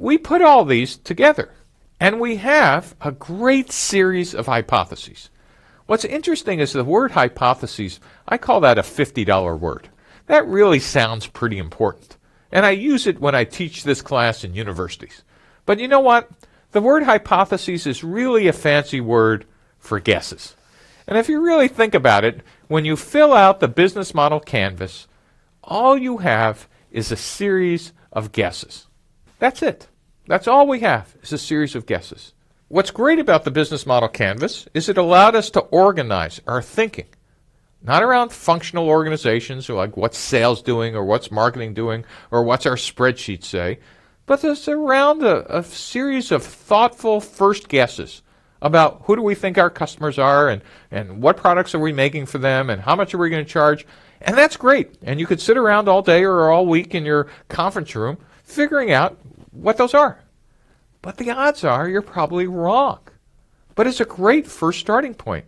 we put all these together, and we have a great series of hypotheses. What's interesting is the word hypotheses, I call that a $50 word. That really sounds pretty important. And I use it when I teach this class in universities. But you know what? The word hypotheses is really a fancy word for guesses. And if you really think about it, when you fill out the business model canvas, all you have is a series of guesses. That's it. That's all we have is a series of guesses. What's great about the business model canvas is it allowed us to organize our thinking. Not around functional organizations or like what's sales doing or what's marketing doing or what's our spreadsheets say, but it's around a series of thoughtful first guesses about who do we think our customers are and what products are we making for them and how much are we going to charge. And that's great. And you could sit around all day or all week in your conference room figuring out what those are. But the odds are you're probably wrong. But it's a great first starting point.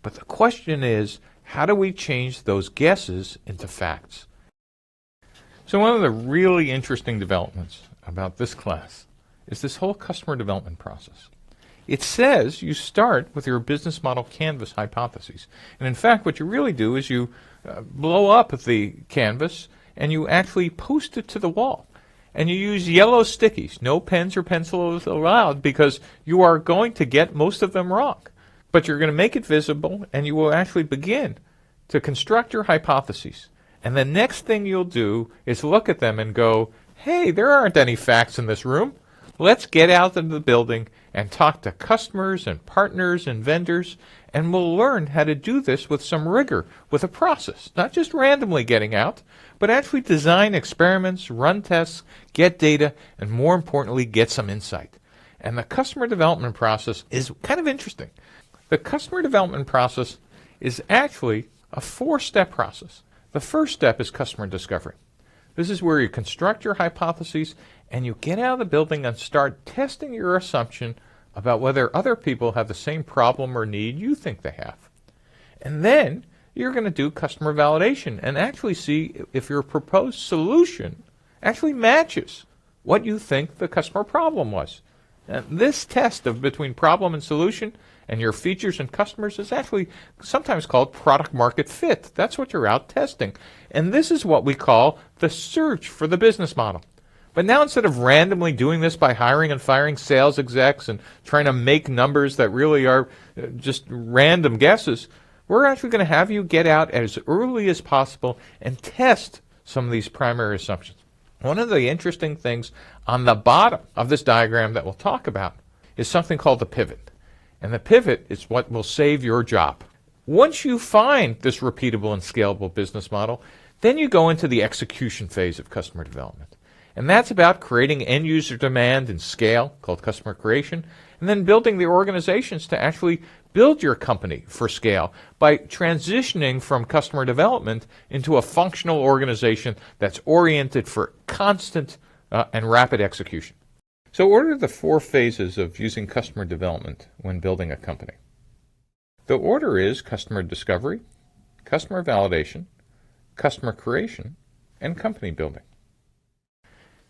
But the question is, how do we change those guesses into facts? So one of the really interesting developments about this class is this whole customer development process. It says you start with your business model canvas hypotheses. And in fact, what you really do is you blow up the canvas and you actually post it to the wall. And you use yellow stickies, no pens or pencils allowed, because you are going to get most of them wrong. But you're going to make it visible, and you will actually begin to construct your hypotheses. And the next thing you'll do is look at them and go, hey, there aren't any facts in this room. Let's get out into the building and talk to customers and partners and vendors, and we'll learn how to do this with some rigor, with a process, not just randomly getting out, but actually design experiments, run tests, get data, and more importantly, get some insight. And the customer development process is kind of interesting. The customer development process is actually a 4-step process. The first step is customer discovery. This is where you construct your hypotheses and you get out of the building and start testing your assumption about whether other people have the same problem or need you think they have. And then you're going to do customer validation and actually see if your proposed solution actually matches what you think the customer problem was. And this test of between problem and solution and your features and customers is actually sometimes called product market fit. That's what you're out testing. And this is what we call the search for the business model. But now instead of randomly doing this by hiring and firing sales execs and trying to make numbers that really are just random guesses, we're actually going to have you get out as early as possible and test some of these primary assumptions. One of the interesting things on the bottom of this diagram that we'll talk about is something called the pivot. And the pivot is what will save your job. Once you find this repeatable and scalable business model, then you go into the execution phase of customer development. And that's about creating end-user demand and scale, called customer creation, and then building the organizations to actually build your company for scale by transitioning from customer development into a functional organization that's oriented for constant and rapid execution. So what are the 4 phases of using customer development when building a company? The order is customer discovery, customer validation, customer creation, and company building.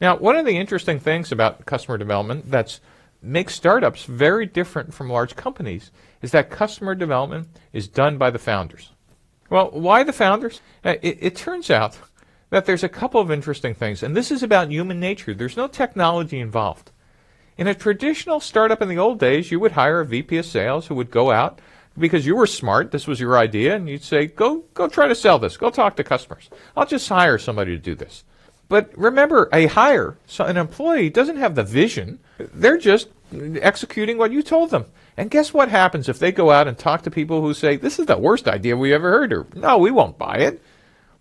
Now, one of the interesting things about customer development that makes startups very different from large companies is that customer development is done by the founders. Well, why the founders? It turns out that there's a couple of interesting things, and this is about human nature. There's no technology involved. In a traditional startup in the old days, you would hire a VP of sales who would go out because you were smart, this was your idea, and you'd say, go try to sell this, go talk to customers. I'll just hire somebody to do this. But remember, an employee doesn't have the vision. They're just executing what you told them. And guess what happens if they go out and talk to people who say, this is the worst idea we ever heard, or no, we won't buy it.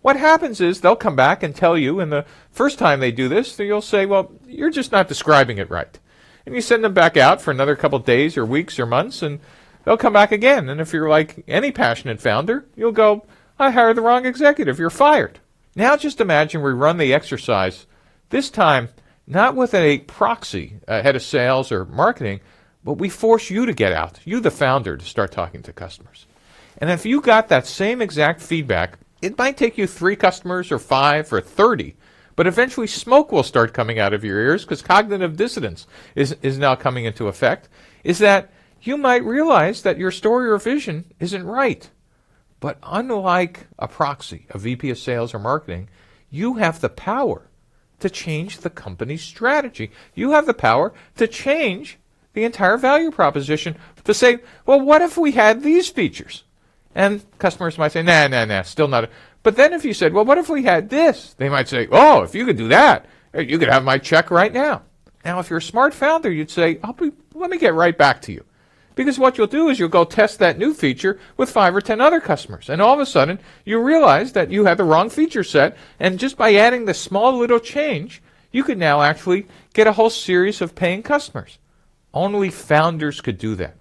What happens is they'll come back and tell you, and the first time they do this, you'll say, well, you're just not describing it right. And you send them back out for another couple of days or weeks or months, and they'll come back again. And if you're like any passionate founder, you'll go, I hired the wrong executive, you're fired. Now just imagine we run the exercise, this time not with a proxy, a head of sales or marketing, but we force you to get out, you the founder, to start talking to customers. And if you got that same exact feedback, it might take you 3 customers or 5 or 30, But eventually smoke will start coming out of your ears because cognitive dissonance is now coming into effect, is that you might realize that your story or vision isn't right. But unlike a proxy, a VP of sales or marketing, you have the power to change the company's strategy. You have the power to change the entire value proposition to say, well, what if we had these features? And customers might say, nah, still not. But then if you said, well, what if we had this? They might say, oh, if you could do that, you could have my check right now. Now, if you're a smart founder, you'd say, let me get right back to you. Because what you'll do is you'll go test that new feature with 5 or 10 other customers. And all of a sudden, you realize that you had the wrong feature set. And just by adding the small little change, you could now actually get a whole series of paying customers. Only founders could do that.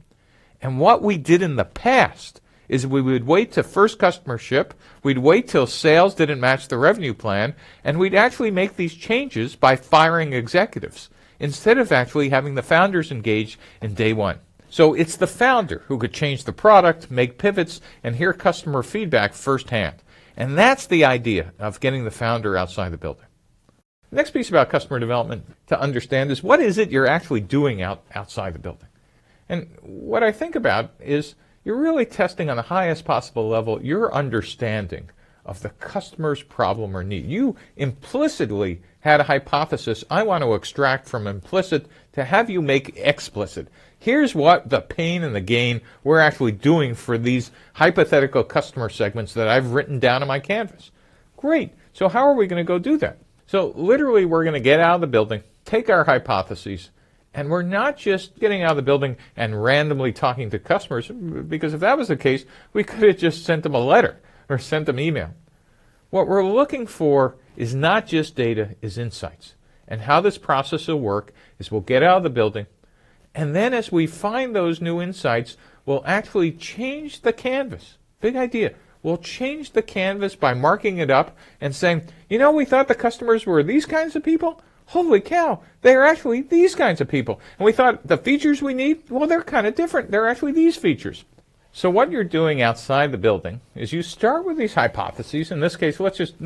And what we did in the past is we would wait to first customer ship, we'd wait till sales didn't match the revenue plan, and we'd actually make these changes by firing executives, instead of actually having the founders engaged in day one. So it's the founder who could change the product, make pivots, and hear customer feedback firsthand. And that's the idea of getting the founder outside the building. The next piece about customer development to understand is what is it you're actually doing outside the building? And what I think about is you're really testing on the highest possible level your understanding of the customer's problem or need. You implicitly had a hypothesis I want to extract from implicit to have you make explicit. Here's what the pain and the gain we're actually doing for these hypothetical customer segments that I've written down on my canvas. Great. So how are we going to go do that? So literally we're going to get out of the building, take our hypotheses, and we're not just getting out of the building and randomly talking to customers, because if that was the case, we could have just sent them a letter or sent them email. What we're looking for is not just data, is insights. And how this process will work is we'll get out of the building, and then as we find those new insights, we'll actually change the canvas. Big idea. We'll change the canvas by marking it up and saying, we thought the customers were these kinds of people. Holy cow, they're actually these kinds of people. And we thought the features we need, well, they're kind of different. They're actually these features. So what you're doing outside the building is you start with these hypotheses. In this case, let's just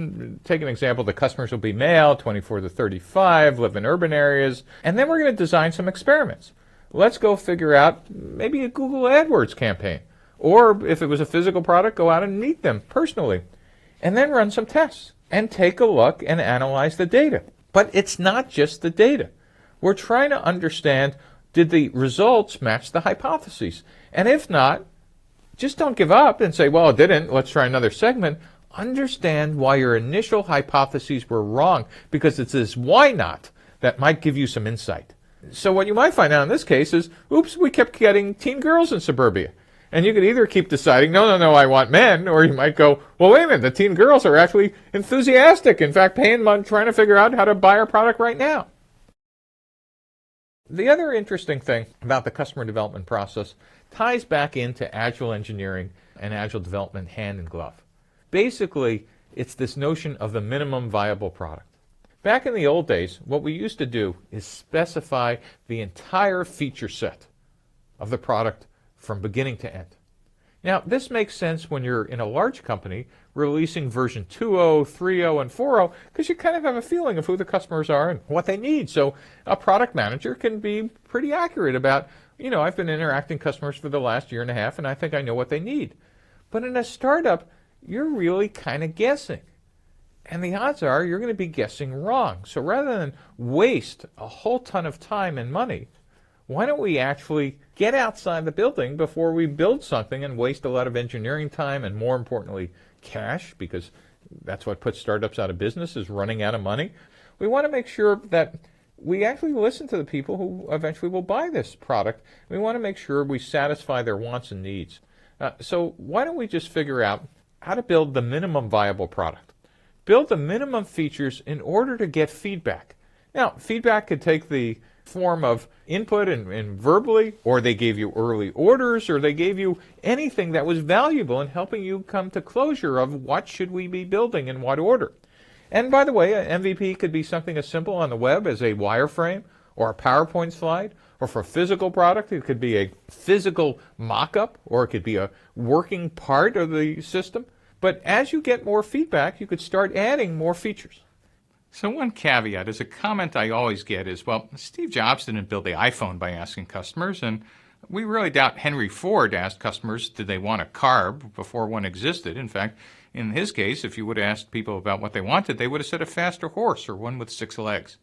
take an example. The customers will be male, 24 to 35, live in urban areas. And then we're going to design some experiments. Let's go figure out maybe a Google AdWords campaign. Or if it was a physical product, go out and meet them personally. And then run some tests and take a look and analyze the data. But it's not just the data. We're trying to understand, did the results match the hypotheses? And if not, just don't give up and say, well, it didn't. Let's try another segment. Understand why your initial hypotheses were wrong, because it's this why not that might give you some insight. So what you might find out in this case is, oops, we kept getting teen girls in suburbia. And you could either keep deciding, no, I want men, or you might go, well, wait a minute, the teen girls are actually enthusiastic, in fact, paying money, trying to figure out how to buy our product right now. The other interesting thing about the customer development process ties back into agile engineering and agile development hand in glove. Basically, it's this notion of the minimum viable product. Back in the old days, what we used to do is specify the entire feature set of the product from beginning to end. Now, this makes sense when you're in a large company releasing version 2.0, 3.0, and 4.0, because you kind of have a feeling of who the customers are and what they need. So a product manager can be pretty accurate about, I've been interacting with customers for the last year and a half, and I think I know what they need. But in a startup, you're really kind of guessing. And the odds are you're going to be guessing wrong. So rather than waste a whole ton of time and money, why don't we actually get outside the building before we build something and waste a lot of engineering time and, more importantly, cash, because that's what puts startups out of business, is running out of money. We want to make sure that we actually listen to the people who eventually will buy this product. We want to make sure we satisfy their wants and needs. So why don't we just figure out how to build the minimum viable product? Build the minimum features in order to get feedback. Now, feedback could take the form of input and verbally, or they gave you early orders, or they gave you anything that was valuable in helping you come to closure of what should we be building in what order. And by the way, an MVP could be something as simple on the web as a wireframe or a PowerPoint slide, or for a physical product, it could be a physical mock-up, or it could be a working part of the system. But as you get more feedback, you could start adding more features. So one caveat is a comment I always get is, well, Steve Jobs didn't build the iPhone by asking customers, and we really doubt Henry Ford asked customers did they want a car before one existed. In fact, in his case, if you would have asked people about what they wanted, they would have said a faster horse or one with 6 legs.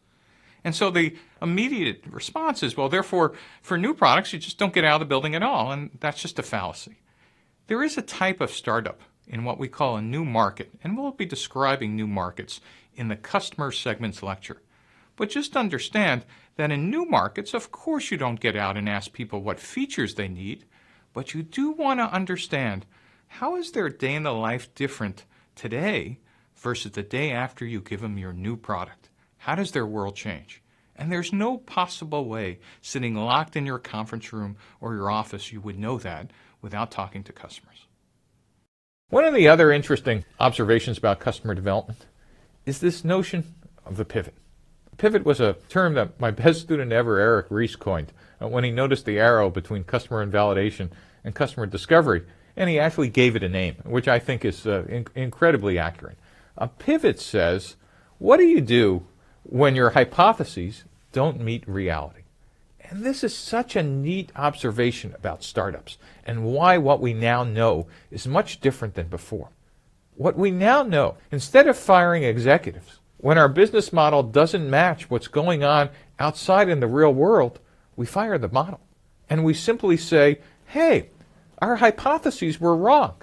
And so the immediate response is, well, therefore, for new products, you just don't get out of the building at all, and that's just a fallacy. There is a type of startup in what we call a new market, and we'll be describing new markets in the customer segments lecture. But just understand that in new markets, of course you don't get out and ask people what features they need, but you do want to understand how is their day in the life different today versus the day after you give them your new product. How does their world change? And there's no possible way sitting locked in your conference room or your office you would know that without talking to customers. One of the other interesting observations about customer development is this notion of the pivot. Pivot was a term that my best student ever, Eric Rees, coined when he noticed the arrow between customer invalidation and customer discovery, and he actually gave it a name, which I think is incredibly accurate. A pivot says, what do you do when your hypotheses don't meet reality? And this is such a neat observation about startups and why what we now know is much different than before. What we now know, instead of firing executives, when our business model doesn't match what's going on outside in the real world, we fire the model. And we simply say, hey, our hypotheses were wrong.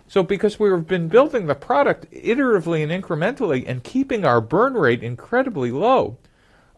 So because we've been building the product iteratively and incrementally and keeping our burn rate incredibly low,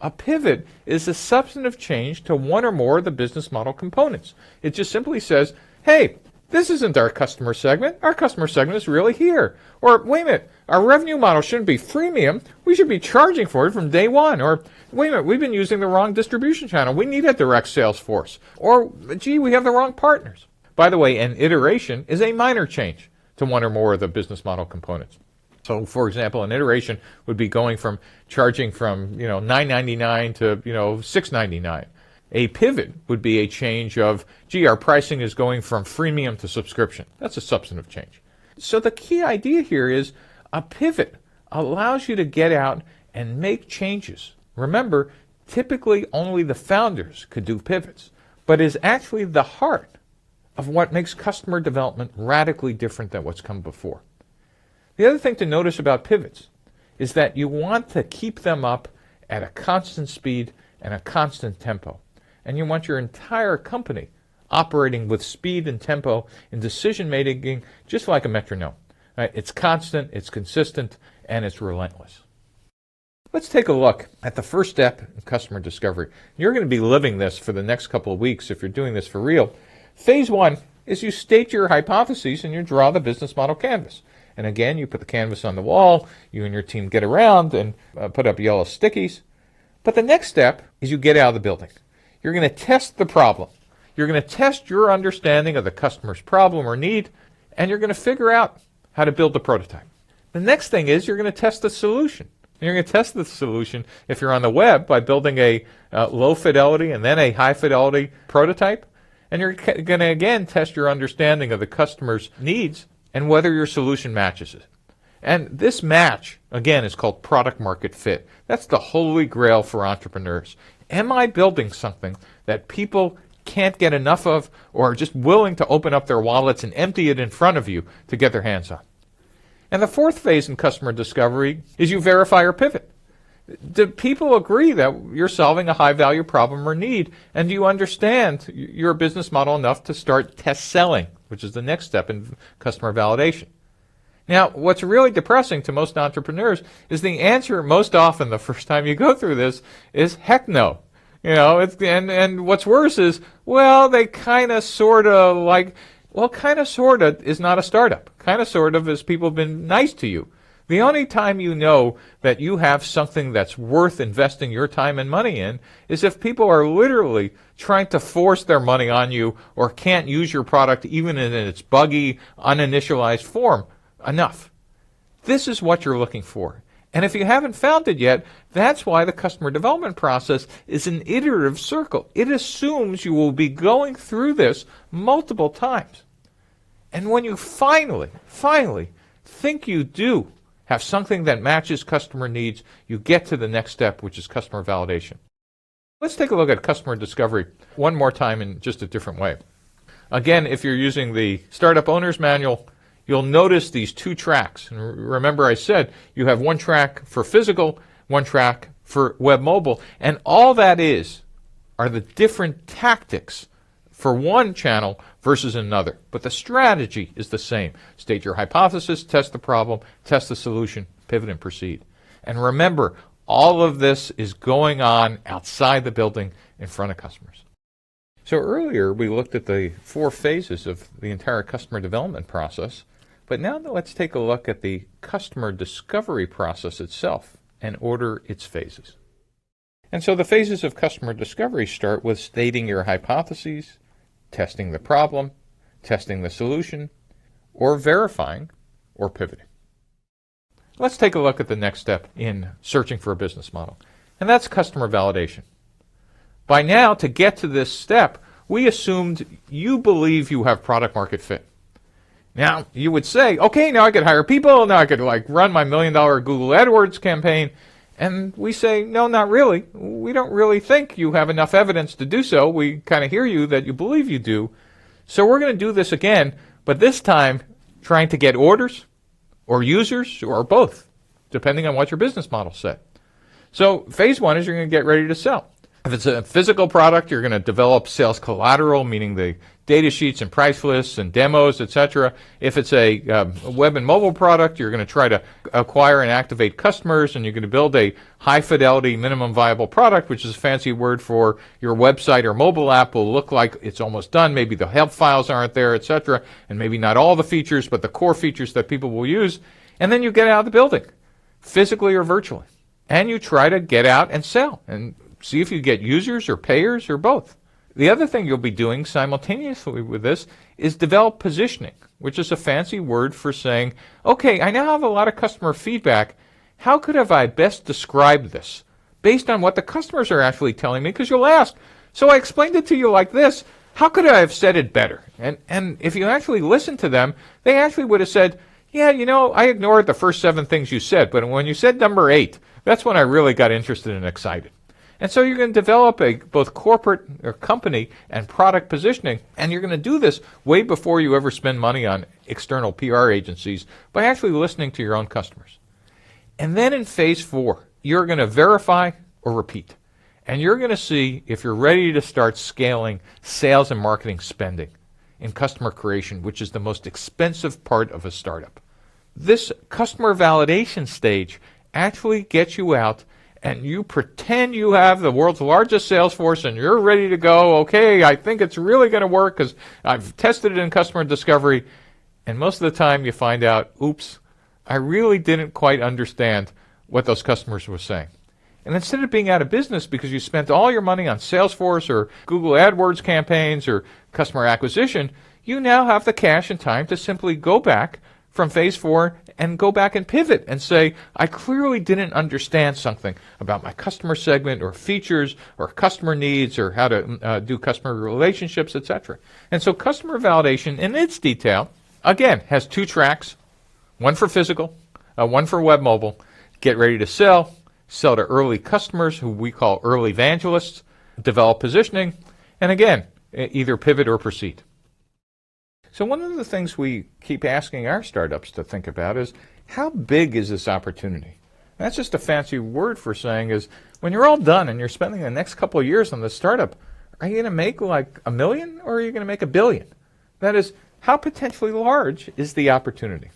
a pivot is a substantive change to one or more of the business model components. It just simply says, hey, this isn't our customer segment. Our customer segment is really here. Or, wait a minute, our revenue model shouldn't be freemium. We should be charging for it from day one. Or, wait a minute, we've been using the wrong distribution channel. We need a direct sales force. Or, gee, we have the wrong partners. By the way, an iteration is a minor change to one or more of the business model components. So, for example, an iteration would be going from charging from $9.99 to $6.99. A pivot would be a change of, gee, our pricing is going from freemium to subscription. That's a substantive change. So the key idea here is a pivot allows you to get out and make changes. Remember, typically only the founders could do pivots, but is actually the heart of what makes customer development radically different than what's come before. The other thing to notice about pivots is that you want to keep them up at a constant speed and a constant tempo. And you want your entire company operating with speed and tempo in decision-making just like a metronome. Right? It's constant, it's consistent, and it's relentless. Let's take a look at the first step in customer discovery. You're going to be living this for the next couple of weeks if you're doing this for real. Phase one is you state your hypotheses and you draw the business model canvas. And again, you put the canvas on the wall, you and your team get around and put up yellow stickies. But the next step is you get out of the building. You're going to test the problem. You're going to test your understanding of the customer's problem or need, and you're going to figure out how to build the prototype. The next thing is you're going to test the solution. You're going to test the solution if you're on the web by building a low fidelity and then a high fidelity prototype. And you're going to again test your understanding of the customer's needs and whether your solution matches it. And this match, again, is called product market fit. That's the holy grail for entrepreneurs. Am I building something that people can't get enough of or are just willing to open up their wallets and empty it in front of you to get their hands on? And the fourth phase in customer discovery is you verify or pivot. Do people agree that you're solving a high-value problem or need? And do you understand your business model enough to start test selling, which is the next step in customer validation? Now, what's really depressing to most entrepreneurs is the answer most often the first time you go through this is heck no. And what's worse is, well, they kind of sort of like, well, kind of sort of is not a startup. Kind of sort of is people have been nice to you. The only time you know that you have something that's worth investing your time and money in is if people are literally trying to force their money on you or can't use your product even in its buggy, uninitialized form. Enough. This is what you're looking for. And if you haven't found it yet, that's why the customer development process is an iterative circle. It assumes you will be going through this multiple times. And when you finally think you do have something that matches customer needs, you get to the next step, which is customer validation. Let's take a look at customer discovery one more time in just a different way. Again, if you're using the Startup Owner's Manual, you'll notice these two tracks. And remember I said you have one track for physical, one track for web mobile, and all that are the different tactics for one channel versus another. But the strategy is the same. State your hypothesis, test the problem, test the solution, pivot and proceed. And remember, all of this is going on outside the building in front of customers. So earlier we looked at the 4 phases of the entire customer development process, but now let's take a look at the customer discovery process itself and order its phases. And so the phases of customer discovery start with stating your hypotheses, testing the problem, testing the solution, or verifying or pivoting. Let's take a look at the next step in searching for a business model, and that's customer validation. By now, to get to this step, we assumed you believe you have product market fit. Now, you would say, okay, now I could hire people, now I could run my $1 million Google AdWords campaign. And we say, no, not really. We don't really think you have enough evidence to do so. We kind of hear you that you believe you do. So we're going to do this again, but this time trying to get orders or users or both, depending on what your business model said. So phase 1 is you're going to get ready to sell. If it's a physical product, you're going to develop sales collateral, meaning the data sheets and price lists and demos, etc. If it's a web and mobile product, you're going to try to acquire and activate customers, and you're going to build a high-fidelity minimum viable product, which is a fancy word for your website or mobile app will look like it's almost done. Maybe the help files aren't there, etc., and maybe not all the features, but the core features that people will use. And then you get out of the building, physically or virtually, and you try to get out and sell and see if you get users or payers or both. The other thing you'll be doing simultaneously with this is develop positioning, which is a fancy word for saying, okay, I now have a lot of customer feedback. How could have I best described this based on what the customers are actually telling me? Because you'll ask, so I explained it to you like this. How could I have said it better? And if you actually listen to them, they actually would have said, yeah, I ignored the first 7 things you said, but when you said number 8, that's when I really got interested and excited. And so you're going to develop both corporate or company and product positioning, and you're going to do this way before you ever spend money on external PR agencies by actually listening to your own customers. And then in phase 4, you're going to verify or repeat. And you're going to see if you're ready to start scaling sales and marketing spending in customer creation, which is the most expensive part of a startup. This customer validation stage actually gets you out and you pretend you have the world's largest sales force and you're ready to go, okay, I think it's really going to work because I've tested it in customer discovery. And most of the time you find out, oops, I really didn't quite understand what those customers were saying. And instead of being out of business because you spent all your money on Salesforce or Google AdWords campaigns or customer acquisition, you now have the cash and time to simply go back from phase 4 and go back and pivot and say, I clearly didn't understand something about my customer segment or features or customer needs or how to do customer relationships, etc. And so customer validation in its detail, again, has 2 tracks, one for physical, one for web mobile. Get ready to sell to early customers who we call early evangelists, develop positioning, and again, either pivot or proceed. So one of the things we keep asking our startups to think about is, how big is this opportunity? And that's just a fancy word for saying is, when you're all done and you're spending the next couple of years on the startup, are you going to make like $1 million or are you going to make $1 billion? That is, how potentially large is the opportunity?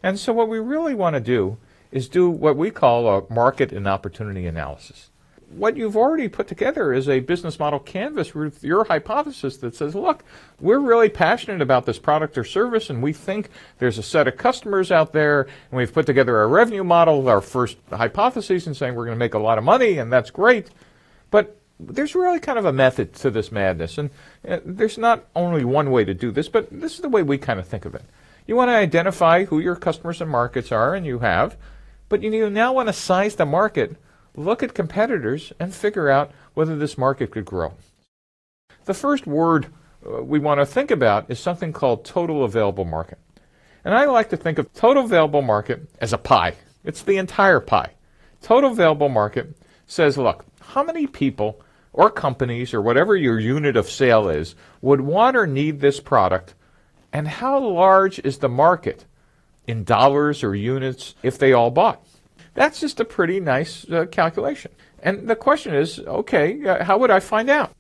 And so what we really want to do is do what we call a market and opportunity analysis. What you've already put together is a business model canvas with your hypothesis that says, look, we're really passionate about this product or service, and we think there's a set of customers out there, and we've put together a revenue model, our first hypothesis, and saying we're going to make a lot of money, and that's great. But there's really kind of a method to this madness, and there's not only one way to do this, but this is the way we kind of think of it. You want to identify who your customers and markets are, and you have, but you now want to size the market, look at competitors, and figure out whether this market could grow. The first word we want to think about is something called total available market. And I like to think of total available market as a pie. It's the entire pie. Total available market says, look, how many people or companies or whatever your unit of sale is would want or need this product, and how large is the market in dollars or units if they all bought? That's just a pretty nice calculation. And the question is, okay, how would I find out?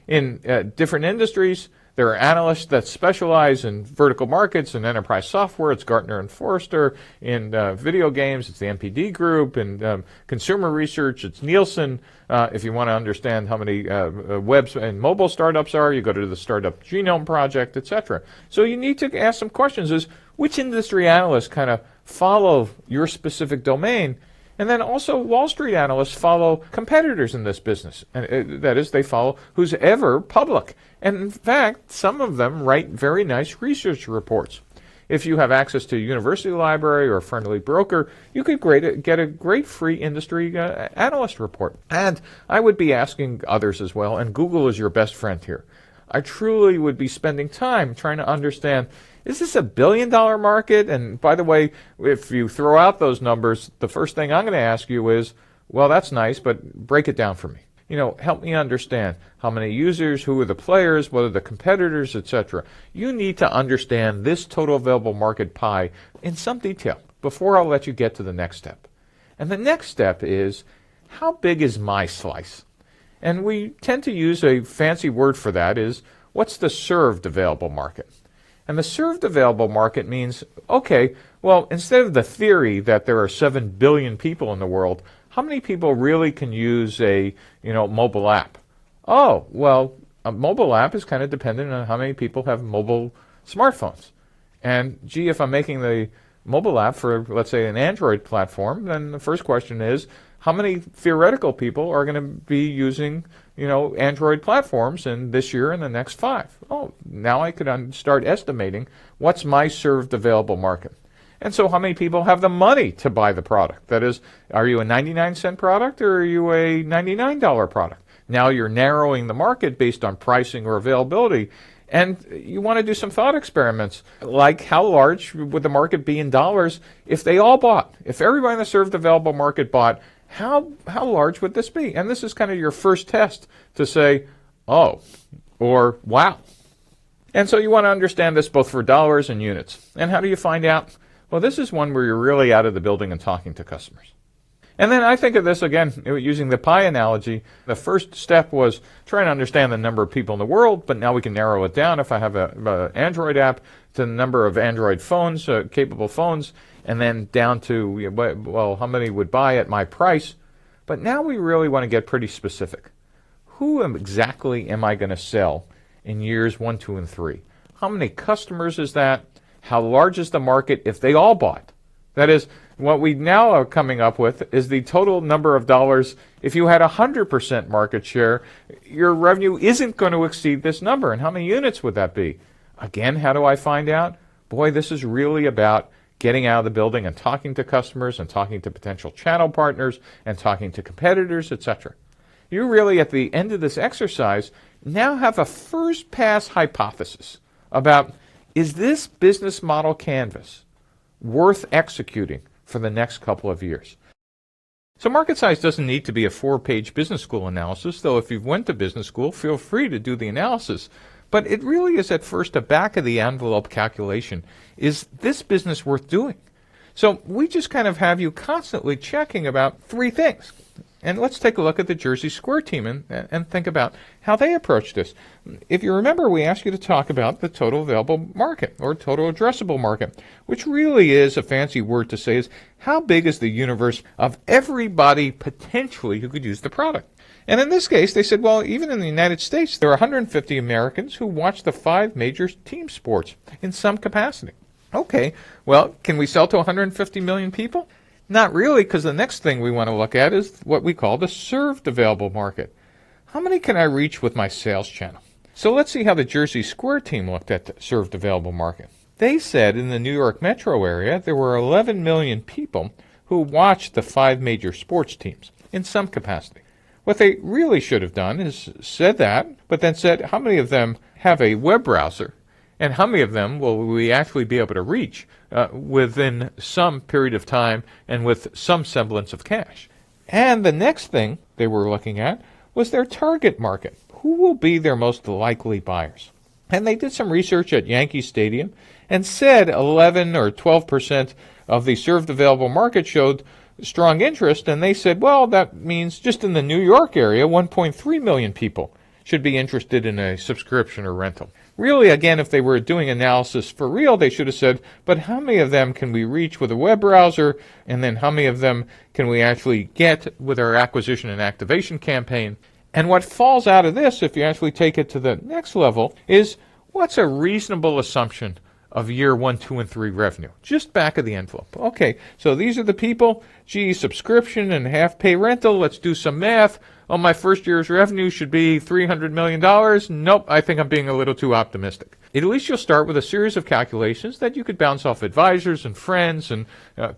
In different industries, there are analysts that specialize in vertical markets and enterprise software. It's Gartner and Forrester. In video games, it's the NPD Group. In consumer research, it's Nielsen. If you want to understand how many web and mobile startups are, you go to the Startup Genome Project, etc. So you need to ask some questions: is which industry analysts kind of follow your specific domain? And then also Wall Street analysts follow competitors in this business. And that is, they follow who's ever public. And in fact, some of them write very nice research reports. If you have access to a university library or a friendly broker, you could get a great free industry analyst report. And I would be asking others as well, and Google is your best friend here. I truly would be spending time trying to understand, is this a billion-dollar market? And by the way, if you throw out those numbers, the first thing I'm going to ask you is, well, that's nice, but break it down for me. Help me understand how many users, who are the players, what are the competitors, etc. You need to understand this total available market pie in some detail before I'll let you get to the next step. And the next step is, how big is my slice? And we tend to use a fancy word for that is, what's the served available market? And the served available market means, okay, well, instead of the theory that there are 7 billion people in the world, how many people really can use a mobile app? Oh, well, a mobile app is kind of dependent on how many people have mobile smartphones. And gee, if I'm making the mobile app for, let's say, an Android platform, then the first question is, how many theoretical people are going to be using, Android platforms in this year and the next 5? Oh, now I could start estimating what's my served available market. And so how many people have the money to buy the product? That is, are you a 99-cent product or are you a $99 product? Now you're narrowing the market based on pricing or availability. And you want to do some thought experiments, like how large would the market be in dollars if they all bought? If everybody in the served available market bought, how large would this be? And this is kind of your first test to say, oh, or wow. And so you want to understand this both for dollars and units. And how do you find out? Well, this is one where you're really out of the building and talking to customers. And then I think of this, again, using the pie analogy. The first step was trying to understand the number of people in the world, but now we can narrow it down if I have an Android app to the number of Android phones, capable phones, and then down to, well, how many would buy at my price. But now we really want to get pretty specific. Who exactly am I going to sell in years 1, 2, and 3? How many customers is that? How large is the market if they all bought? That is, what we now are coming up with is the total number of dollars. If you had 100% market share, your revenue isn't going to exceed this number. And how many units would that be? Again, how do I find out? Boy, this is really about getting out of the building and talking to customers and talking to potential channel partners and talking to competitors, etc. You really, at the end of this exercise, now have a first pass hypothesis about, is this business model canvas worth executing for the next couple of years? So market size doesn't need to be a 4-page business school analysis, though if you've went to business school, feel free to do the analysis. But it really is at first a back-of-the-envelope calculation. Is this business worth doing? So we just kind of have you constantly checking about 3 things. And let's take a look at the Jersey Square team and think about how they approach this. If you remember, we asked you to talk about the total available market or total addressable market, which really is a fancy word to say is how big is the universe of everybody potentially who could use the product. And in this case, they said, well, even in the United States, there are 150 Americans who watch the 5 major team sports in some capacity. Okay, well, can we sell to 150 million people? Not really, because the next thing we want to look at is what we call the served available market. How many can I reach with my sales channel? So let's see how the Jersey Square team looked at the served available market. They said in the New York metro area there were 11 million people who watched the 5 major sports teams in some capacity. What they really should have done is said that, but then said how many of them have a web browser and how many of them will we actually be able to reach within some period of time and with some semblance of cash. And the next thing they were looking at was their target market. Who will be their most likely buyers? And they did some research at Yankee Stadium and said 11 or 12% of the served available market showed strong interest, and they said, well, that means just in the New York area, 1.3 million people should be interested in a subscription or rental. Really, again, if they were doing analysis for real, they should have said, but how many of them can we reach with a web browser, and then how many of them can we actually get with our acquisition and activation campaign? And what falls out of this, if you actually take it to the next level, is what's a reasonable assumption of year 1, 2, and 3 revenue? Just back of the envelope. Okay, so these are the people. Gee, subscription and half pay rental. Let's do some math. Oh, my first year's revenue should be $300 million. Nope, I think I'm being a little too optimistic. At least you'll start with a series of calculations that you could bounce off advisors and friends and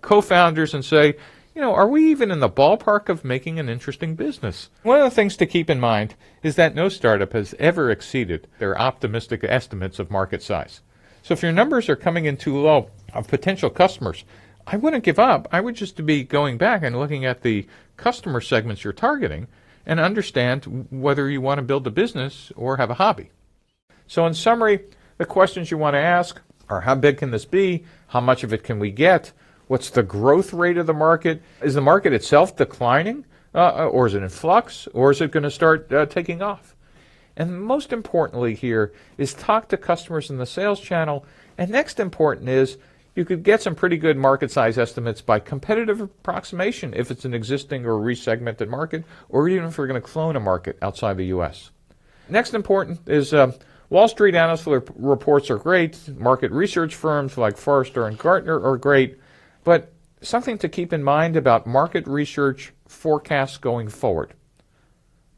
co-founders and say, are we even in the ballpark of making an interesting business? One of the things to keep in mind is that no startup has ever exceeded their optimistic estimates of market size. So if your numbers are coming in too low of potential customers, I wouldn't give up. I would just be going back and looking at the customer segments you're targeting and understand whether you want to build a business or have a hobby. So in summary, the questions you want to ask are how big can this be? How much of it can we get? What's the growth rate of the market? Is the market itself declining? Or is it in flux? Or is it going to start taking off? And most importantly here is talk to customers in the sales channel. And next important is you could get some pretty good market size estimates by competitive approximation if it's an existing or resegmented market, or even if we're going to clone a market outside the U.S. Next important is Wall Street analyst reports are great. Market research firms like Forrester and Gartner are great. But something to keep in mind about market research forecasts going forward.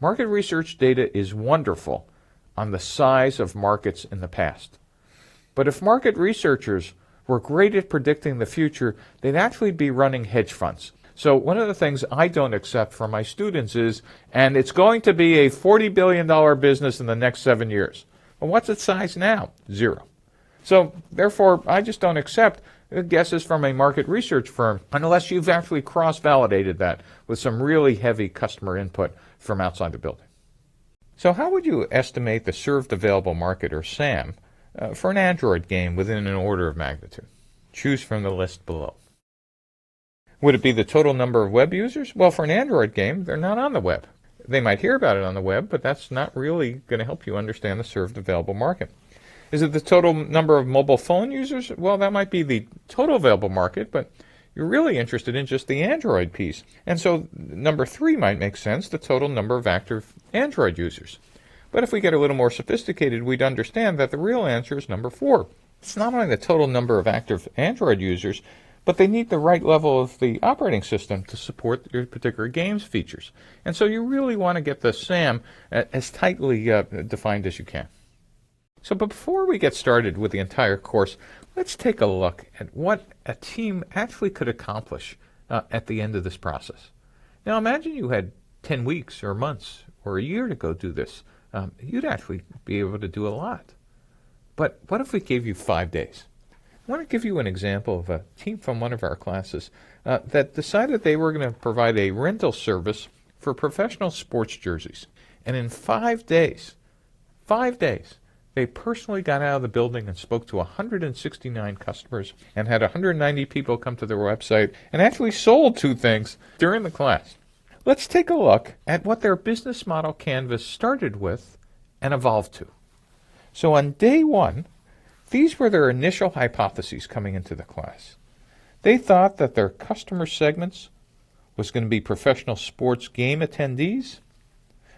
Market research data is wonderful on the size of markets in the past. But if market researchers were great at predicting the future, they'd actually be running hedge funds. So one of the things I don't accept from my students is, and it's going to be a $40 billion business in the next 7 years. Well, what's its size now? 0. So therefore, I just don't accept guesses from a market research firm unless you've actually cross-validated that with some really heavy customer input from outside the building. So how would you estimate the served available market, or SAM, for an Android game within an order of magnitude? Choose from the list below. Would it be the total number of web users? Well, for an Android game, they're not on the web. They might hear about it on the web, but that's not really going to help you understand the served available market. Is it the total number of mobile phone users? Well, that might be the total available market, but you're really interested in just the Android piece. And so number 3 might make sense, the total number of active Android users. But if we get a little more sophisticated, we'd understand that the real answer is number 4. It's not only the total number of active Android users, but they need the right level of the operating system to support your particular game's features. And so you really want to get the SAM as tightly defined as you can. So before we get started with the entire course, let's take a look at what a team actually could accomplish at the end of this process. Now imagine you had 10 weeks or months or a year to go do this. You'd actually be able to do a lot. But what if we gave you 5 days? I want to give you an example of a team from one of our classes that decided they were going to provide a rental service for professional sports jerseys. And in 5 days, they personally got out of the building and spoke to 169 customers and had 190 people come to their website and actually sold 2 things during the class. Let's take a look at what their business model canvas started with and evolved to. So on day 1, these were their initial hypotheses coming into the class. They thought that their customer segments was going to be professional sports game attendees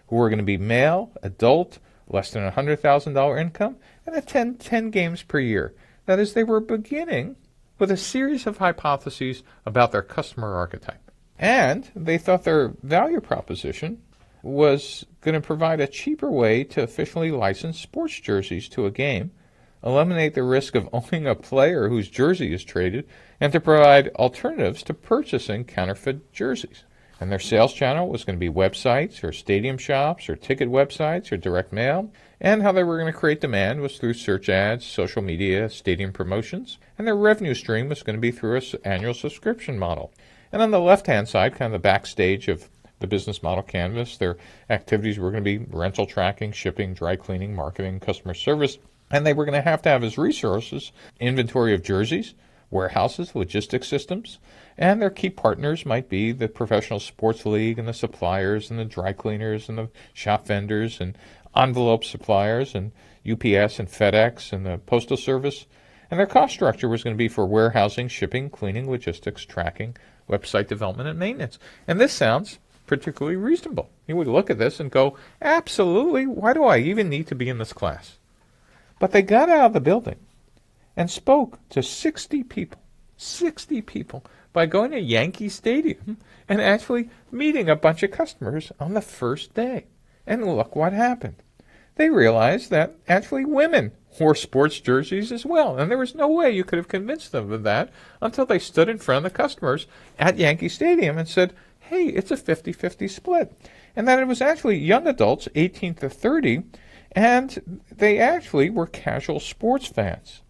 who were going to be male, adult, less than $100,000 income, and attend 10 games per year. That is, they were beginning with a series of hypotheses about their customer archetype. And they thought their value proposition was going to provide a cheaper way to officially license sports jerseys to a game, eliminate the risk of owning a player whose jersey is traded, and to provide alternatives to purchasing counterfeit jerseys. And their sales channel was going to be websites or stadium shops or ticket websites or direct mail. And how they were going to create demand was through search ads, social media, stadium promotions. And their revenue stream was going to be through an annual subscription model. And on the left-hand side, kind of the backstage of the business model canvas, their activities were going to be rental tracking, shipping, dry cleaning, marketing, customer service. And they were going to have as resources inventory of jerseys, warehouses, logistics systems, and their key partners might be the professional sports league and the suppliers and the dry cleaners and the shop vendors and envelope suppliers and UPS and FedEx and the postal service. And their cost structure was going to be for warehousing, shipping, cleaning, logistics, tracking, website development, and maintenance. And this sounds particularly reasonable. You would look at this and go, absolutely, why do I even need to be in this class? But they got out of the building and spoke to 60 people by going to Yankee Stadium and actually meeting a bunch of customers on the first day. And look what happened. They realized that actually women wore sports jerseys as well, and there was no way you could have convinced them of that until they stood in front of the customers at Yankee Stadium and said, hey, it's a 50-50 split. And that it was actually young adults, 18 to 30, and they actually were casual sports fans.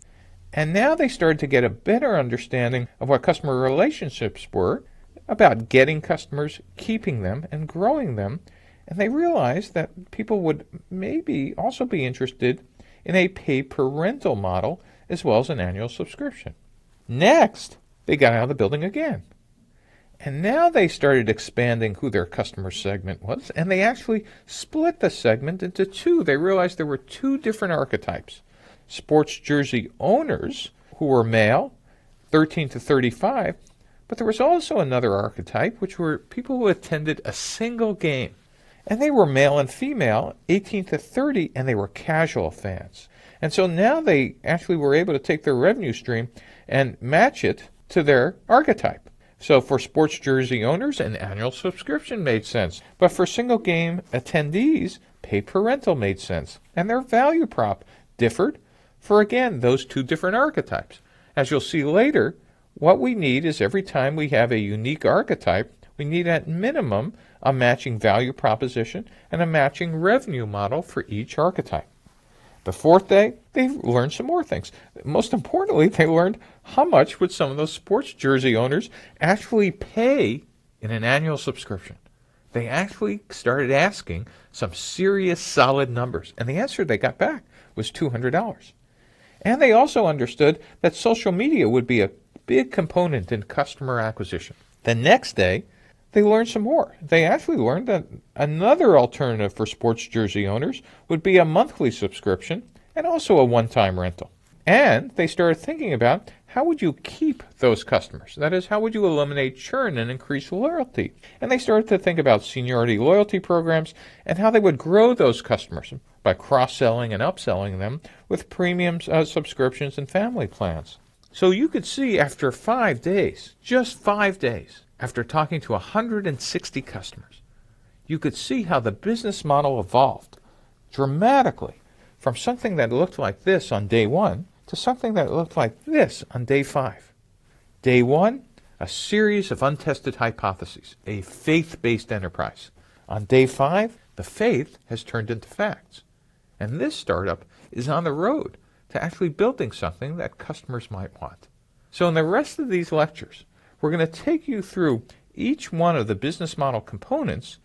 And now they started to get a better understanding of what customer relationships were, about getting customers, keeping them, and growing them. And they realized that people would maybe also be interested in a pay-per-rental model as well as an annual subscription. Next, they got out of the building again. And now they started expanding who their customer segment was, and they actually split the segment into two. They realized there were two different archetypes. Sports jersey owners who were male, 13 to 35, but there was also another archetype, which were people who attended a single game. And they were male and female, 18 to 30, and they were casual fans. And so now they actually were able to take their revenue stream and match it to their archetype. So for sports jersey owners, an annual subscription made sense. But for single game attendees, pay-per-rental made sense. And their value prop differed for, again, those two different archetypes. As you'll see later, what we need is every time we have a unique archetype, we need at minimum a matching value proposition and a matching revenue model for each archetype. The fourth day, they learned some more things. Most importantly, they learned how much would some of those sports jersey owners actually pay in an annual subscription. They actually started asking some serious solid numbers, and the answer they got back was $200. And they also understood that social media would be a big component in customer acquisition. The next day, they learned some more. They actually learned that another alternative for sports jersey owners would be a monthly subscription and also a one-time rental. And they started thinking about how would you keep those customers? That is, how would you eliminate churn and increase loyalty? And they started to think about seniority loyalty programs and how they would grow those customers by cross-selling and upselling them with premium subscriptions and family plans. So you could see after 5 days, just 5 days, after talking to 160 customers, you could see how the business model evolved dramatically from something that looked like this on day 1 to something that looked like this on day 5. Day 1, a series of untested hypotheses, a faith-based enterprise. On day 5, the faith has turned into facts. And this startup is on the road to actually building something that customers might want. So in the rest of these lectures, we're going to take you through each one of the business model components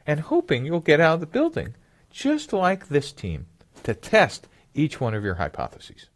and hoping you'll get out of the building, just like this team, to test each one of your hypotheses.